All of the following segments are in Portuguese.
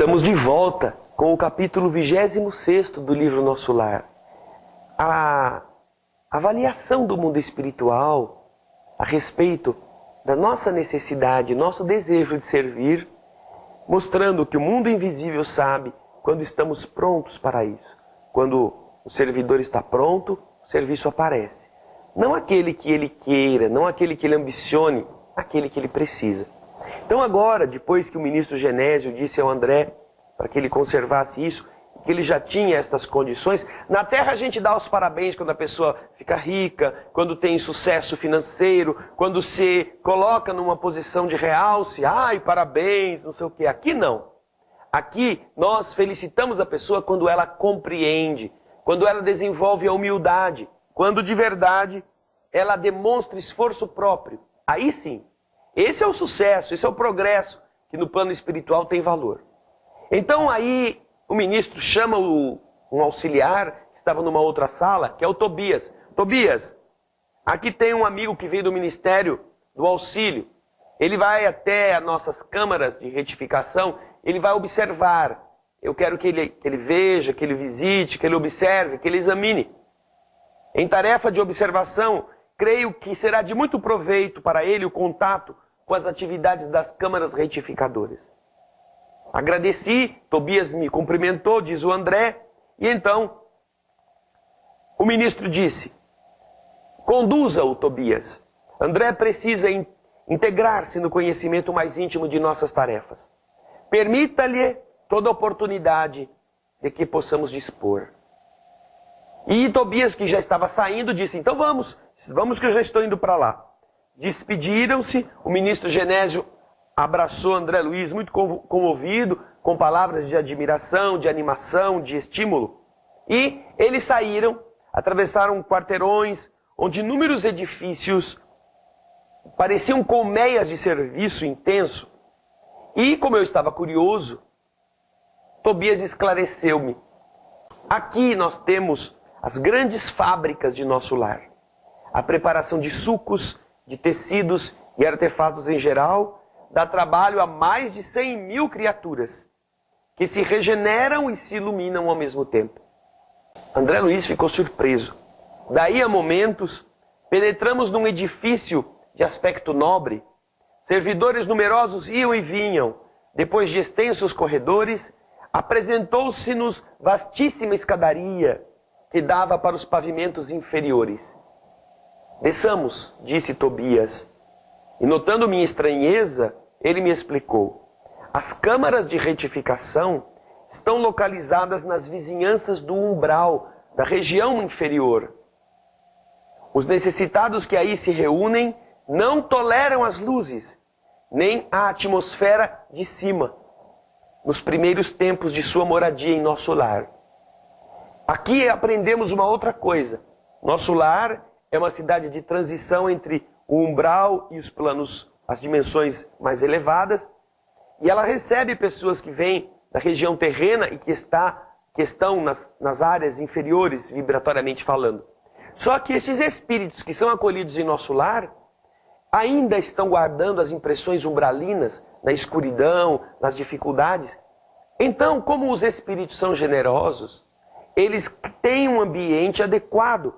Estamos de volta com o capítulo 26º do livro Nosso Lar. A avaliação do mundo espiritual a respeito da nossa necessidade, nosso desejo de servir, mostrando que o mundo invisível sabe quando estamos prontos para isso. Quando o servidor está pronto, o serviço aparece. Não aquele que ele queira, não aquele que ele ambicione, aquele que ele precisa. Então agora, depois que o ministro Genésio disse ao André para que ele conservasse isso, que ele já tinha estas condições, na Terra a gente dá os parabéns quando a pessoa fica rica, quando tem sucesso financeiro, quando se coloca numa posição de realce, ai, parabéns, não sei o quê. Aqui não. Aqui nós felicitamos a pessoa quando ela compreende, quando ela desenvolve a humildade, quando de verdade ela demonstra esforço próprio. Aí sim. Esse é o sucesso, esse é o progresso, que no plano espiritual tem valor. Então aí o ministro chama um auxiliar, que estava numa outra sala, que é o Tobias. Tobias, aqui tem um amigo que veio do Ministério do Auxílio. Ele vai até as nossas câmaras de retificação, ele vai observar. Eu quero que ele veja, que ele visite, que ele observe, que ele examine. Em tarefa de observação, creio que será de muito proveito para ele o contato com as atividades das câmaras retificadoras. Agradeci, Tobias me cumprimentou, diz o André, e então o ministro disse, conduza-o, Tobias. André precisa integrar-se no conhecimento mais íntimo de nossas tarefas. Permita-lhe toda oportunidade de que possamos dispor. E Tobias, que já estava saindo, disse, então vamos que eu já estou indo para lá. Despediram-se, o ministro Genésio abraçou André Luiz, muito comovido, com palavras de admiração, de animação, de estímulo. E eles saíram, atravessaram quarteirões, onde inúmeros edifícios pareciam colmeias de serviço intenso. E, como eu estava curioso, Tobias esclareceu-me. Aqui nós temos as grandes fábricas de Nosso Lar. A preparação de sucos, de tecidos e artefatos em geral, dá trabalho a mais de 100.000 criaturas, que se regeneram e se iluminam ao mesmo tempo. André Luiz ficou surpreso. Daí a momentos, penetramos num edifício de aspecto nobre. Servidores numerosos iam e vinham. Depois de extensos corredores, apresentou-se-nos vastíssima escadaria que dava para os pavimentos inferiores. Desçamos, disse Tobias. E notando minha estranheza, ele me explicou. As câmaras de retificação estão localizadas nas vizinhanças do umbral, da região inferior. Os necessitados que aí se reúnem não toleram as luzes, nem a atmosfera de cima, nos primeiros tempos de sua moradia em Nosso Lar. Aqui aprendemos uma outra coisa. Nosso Lar é uma cidade de transição entre o umbral e os planos, as dimensões mais elevadas, e ela recebe pessoas que vêm da região terrena e que estão nas áreas inferiores, vibratoriamente falando. Só que esses espíritos que são acolhidos em Nosso Lar ainda estão guardando as impressões umbralinas na escuridão, nas dificuldades. Então, como os espíritos são generosos, eles têm um ambiente adequado.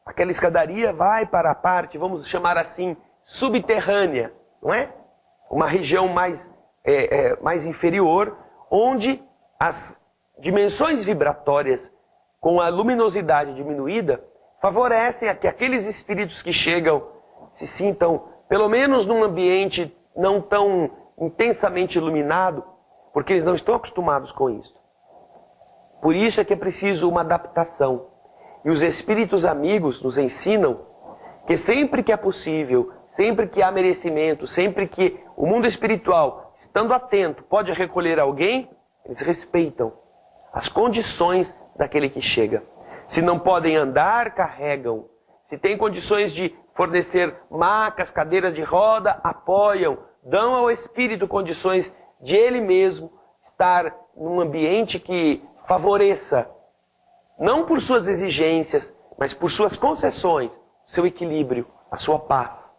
Aquela escadaria vai para a parte, vamos chamar assim, subterrânea, não é? Uma região mais inferior, onde as dimensões vibratórias, com a luminosidade diminuída, favorecem a que aqueles espíritos que chegam se sintam, pelo menos num ambiente não tão intensamente iluminado, porque eles não estão acostumados com isso. Por isso é que é preciso uma adaptação. E os espíritos amigos nos ensinam que sempre que é possível, sempre que há merecimento, sempre que o mundo espiritual, estando atento, pode recolher alguém, eles respeitam as condições daquele que chega. Se não podem andar, carregam. Se tem condições de fornecer macas, cadeiras de roda, apoiam. Dão ao espírito condições de ele mesmo estar num ambiente que favoreça, não por suas exigências, mas por suas concessões, seu equilíbrio, a sua paz.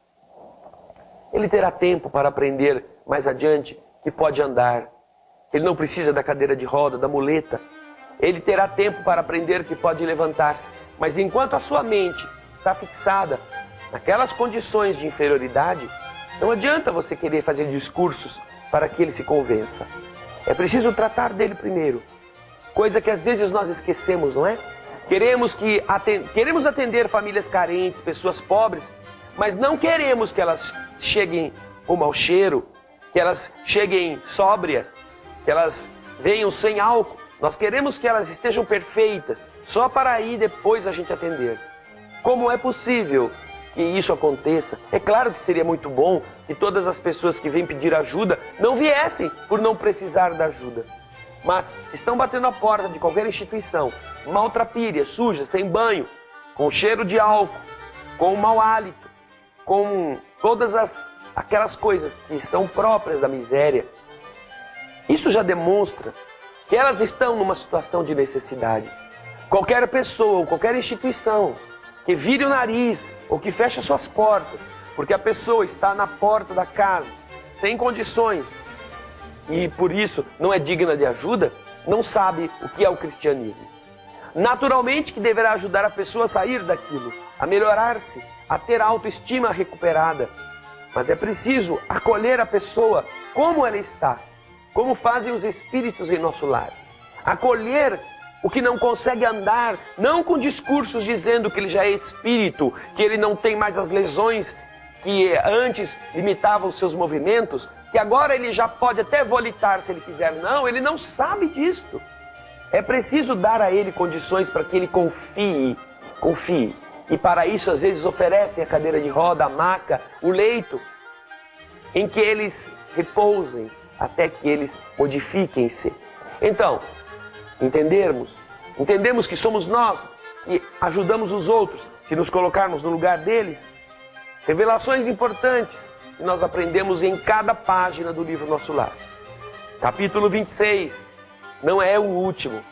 Ele terá tempo para aprender mais adiante que pode andar, Ele não precisa da cadeira de roda, da muleta. Ele terá tempo para aprender que pode levantar-se. Mas enquanto a sua mente está fixada naquelas condições de inferioridade, não adianta você querer fazer discursos para que ele se convença. É preciso tratar dele primeiro. Coisa que às vezes nós esquecemos, não é? Queremos atender famílias carentes, pessoas pobres, mas não queremos que elas cheguem com mau cheiro, que elas cheguem sóbrias, que elas venham sem álcool. Nós queremos que elas estejam perfeitas, só para aí depois a gente atender. Como é possível que isso aconteça? É claro que seria muito bom que todas as pessoas que vêm pedir ajuda não viessem por não precisar da ajuda. Mas estão batendo a porta de qualquer instituição, maltrapilha, suja, sem banho, com cheiro de álcool, com mau hálito, com todas aquelas coisas que são próprias da miséria. Isso já demonstra que elas estão numa situação de necessidade. Qualquer pessoa ou qualquer instituição que vire o nariz ou que feche suas portas, porque a pessoa está na porta da casa, sem condições, e por isso não é digna de ajuda, não sabe o que é o cristianismo. Naturalmente que deverá ajudar a pessoa a sair daquilo, a melhorar-se, a ter a autoestima recuperada. Mas é preciso acolher a pessoa como ela está, como fazem os espíritos em nosso lar. Acolher o que não consegue andar, não com discursos dizendo que ele já é espírito, que ele não tem mais as lesões que antes limitavam os seus movimentos, que agora ele já pode até volitar se ele quiser. Não, ele não sabe disto. É preciso dar a ele condições para que ele confie. E para isso, às vezes, oferecem a cadeira de roda, a maca, o leito, em que eles repousem, até que eles modifiquem-se. Então, entendemos que somos nós que ajudamos os outros, se nos colocarmos no lugar deles. Revelações importantes que nós aprendemos em cada página do livro Nosso Lar. Capítulo 26 não é o último,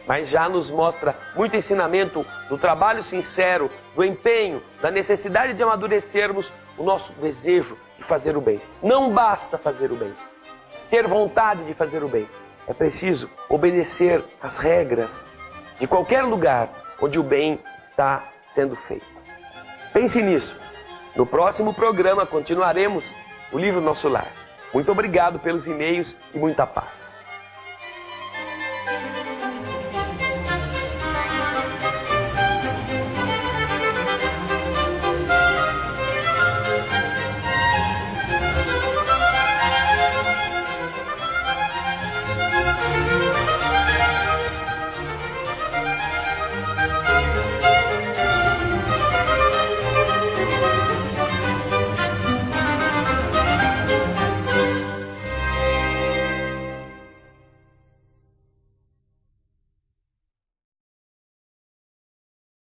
mas já nos mostra muito ensinamento do trabalho sincero, do empenho, da necessidade de amadurecermos o nosso desejo de fazer o bem. Não basta fazer o bem, ter vontade de fazer o bem. É preciso obedecer às regras de qualquer lugar onde o bem está sendo feito. Pense nisso. No próximo programa continuaremos o livro Nosso Lar. Muito obrigado pelos e-mails e muita paz.